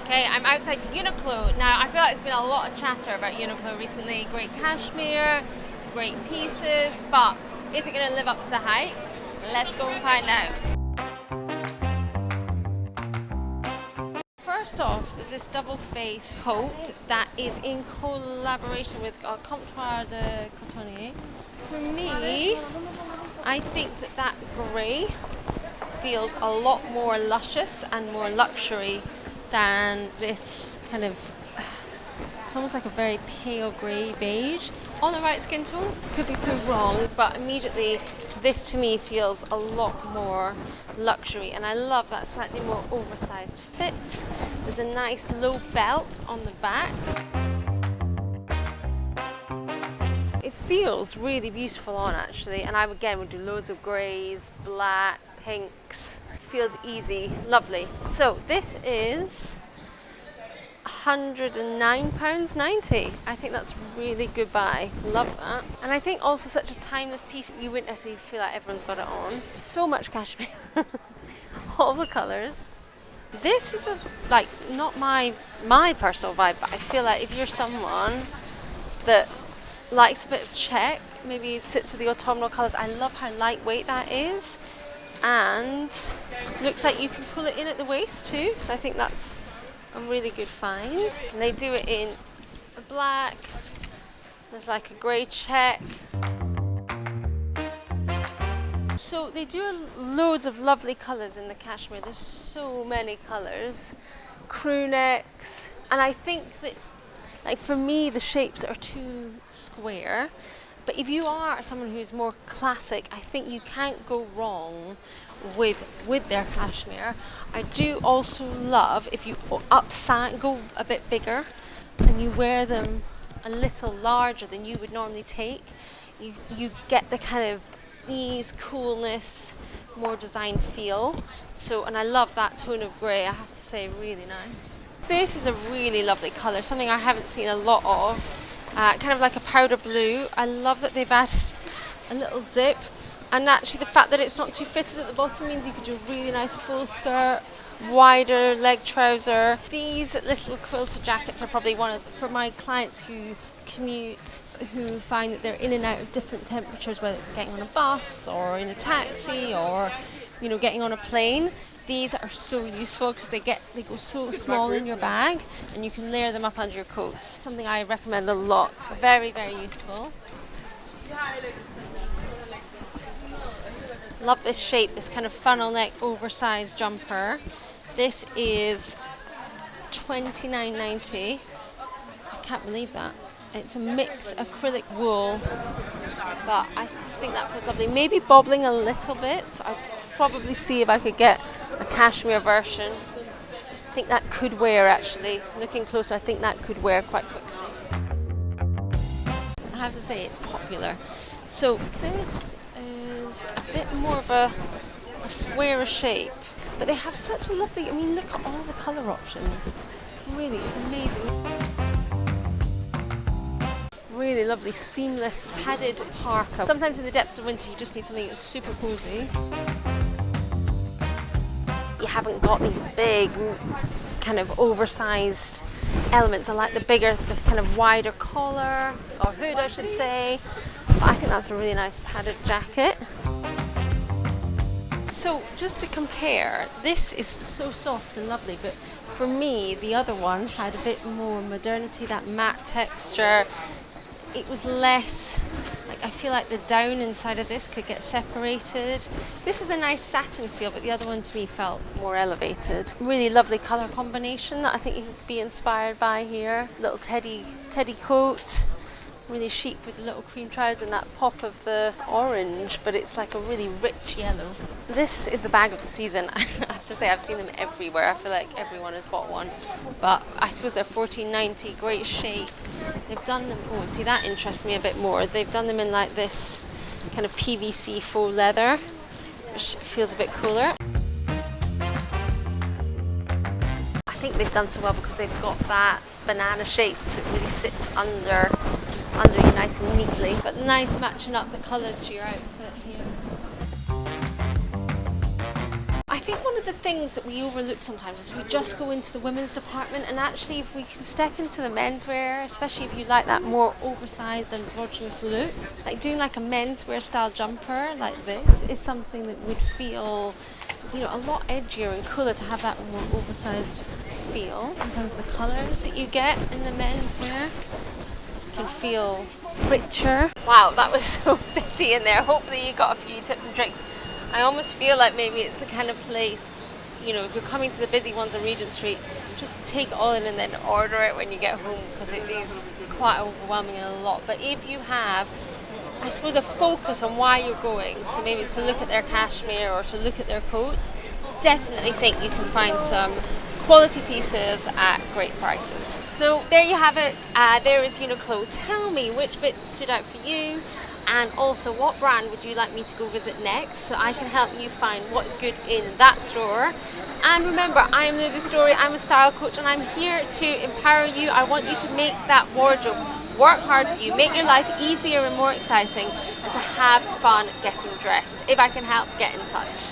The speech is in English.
Okay, I'm outside UNIQLO. Now, I feel like there's been a lot of chatter about UNIQLO recently. Great cashmere, great pieces, but is it going to live up to the hype? Let's go and find out. First off, there's this double face coat that is in collaboration with Comptoir de Cotonnier. For me, I think that grey feels a lot more luscious and more luxury than this kind of, it's almost like a very pale grey beige. On the right skin tone, could be proved wrong, but immediately this to me feels a lot more luxury, and I love that slightly more oversized fit. There's a nice low belt on the back. It feels really beautiful on actually, and I again would do loads of greys, black, pinks. Feels easy, lovely. So this is £109.90. I think that's really good buy. Love that. And I think also such a timeless piece. You wouldn't necessarily feel like everyone's got it on. So much cashmere. All the colours. This is like not my personal vibe, but I feel like if you're someone that likes a bit of check, maybe it sits with the autumnal colours. I love how lightweight that is. And looks like you can pull it in at the waist too, so I think that's a really good find. And they do it in a black, there's like a grey check. So they do loads of lovely colours in the cashmere. There's so many colours, crew necks, and I think that, like, for me the shapes are too square. But if you are someone who's more classic, I think you can't go wrong with their cashmere. I do also love if you upside, go a bit bigger, and you wear them a little larger than you would normally take. You get the kind of ease, coolness, more design feel. So, and I love that tone of grey, I have to say, really nice. This is a really lovely colour, something I haven't seen a lot of. Kind of like a powder blue. I love that they've added a little zip, and actually the fact that it's not too fitted at the bottom means you could do a really nice full skirt, wider leg trouser. These little quilted jackets are probably for my clients who commute, who find that they're in and out of different temperatures, whether it's getting on a bus or in a taxi or, you know, getting on a plane. These are so useful because they go so small in your bag, and you can layer them up under your coats. Something I recommend a lot. Very, very useful. Love this shape, this kind of funnel neck oversized jumper. This is $29.90. I can't believe that. It's a mix acrylic wool, but I think that feels lovely. Maybe bobbling a little bit. I'd probably see if I could get a cashmere version. I think that could wear actually. Looking closer, I think that could wear quite quickly. I have to say it's popular. So this is a bit more of a squarer shape, but they have such a lovely, I mean, look at all the colour options. Really, it's amazing. Really lovely seamless padded parka. Sometimes in the depths of winter you just need something that's super cozy. You haven't got these big kind of oversized elements. I like the kind of wider collar, or hood I should say. But I think that's a really nice padded jacket. So just to compare, this is so soft and lovely, but for me the other one had a bit more modernity, that matte texture. It was less, like, I feel like the down inside of this could get separated. This is a nice satin feel, but the other one to me felt more elevated. Really lovely colour combination that I think you could be inspired by here. Little teddy coat, really chic with the little cream trousers and that pop of the orange, but it's like a really rich yellow. This is the bag of the season. I have to say I've seen them everywhere. I feel like everyone has bought one, but I suppose they're $14.90. Great shape. They've done them, oh, see, that interests me a bit more. They've done them in like this kind of PVC faux leather, which feels a bit cooler. I think they've done so well because they've got that banana shape, so it really sits under you nice and neatly. But nice matching up the colours to your outfit here. I think one of the things that we overlook sometimes is we just go into the women's department, and actually if we can step into the menswear, especially if you like that more oversized androgynous look, like doing like a menswear style jumper like this is something that would feel, you know, a lot edgier and cooler to have that more oversized feel. Sometimes the colours that you get in the menswear can feel richer. Wow, that was so busy in there. Hopefully you got a few tips and tricks. I almost feel like maybe it's the kind of place, you know, if you're coming to the busy ones on Regent Street, just take it all in and then order it when you get home, because it is quite overwhelming and a lot. But if you have, I suppose, a focus on why you're going, so maybe it's to look at their cashmere or to look at their coats, definitely think you can find some quality pieces at great prices. So there you have it. There is UNIQLO. Tell me which bit stood out for you, and also what brand would you like me to go visit next, so I can help you find what is good in that store. And remember, I am Lily Storey, I'm a style coach, and I'm here to empower you. I want you to make that wardrobe work hard for you, make your life easier and more exciting, and to have fun getting dressed. If I can help, get in touch.